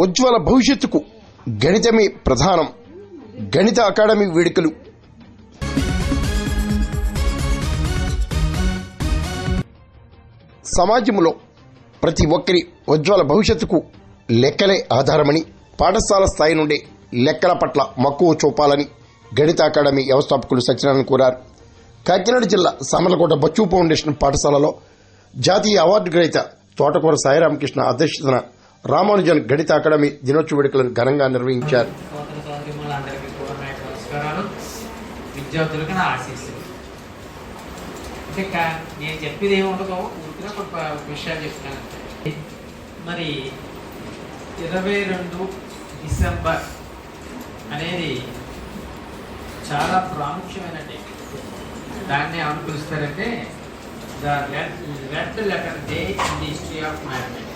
ఉజ్వల భవిష్యత్తుకు గణితమే ప్రధానం. గణిత అకాడమీ వేడుకలు. సమాజంలో ప్రతి ఒక్కరి ఉజ్వల భవిష్యత్తుకు లెక్కలే ఆధారమని, పాఠశాల స్థాయి నుండే లెక్కల పట్ల మక్కువ చూపాలని గణిత అకాడమీ వ్యవస్థాపకులు సత్యనారాయణ కోరారు. కాకినాడ జిల్లా సామర్లకోట బచ్చు ఫౌండేషన్ పాఠశాలలో జాతీయ అవార్డు గ్రహీత తోటకూర సాయిరామకృష్ణ అధ్యక్షతన రామానుజన్ గణిత అకాడమీ దినోత్సవ వేడుకలను ఘనంగా నిర్వహించారు. విద్యార్థులకు నా ఆశీస్సులు. నేను చెప్పేది ఏముండదో పూర్తిగా ఒక విషయాలు చెప్తాను. మరి 22 డిసెంబర్ అనేది చాలా ప్రాముఖ్యమైన డే. దాన్ని ఏమని పిలుస్తారంటే the red letter day in the history of mathematics.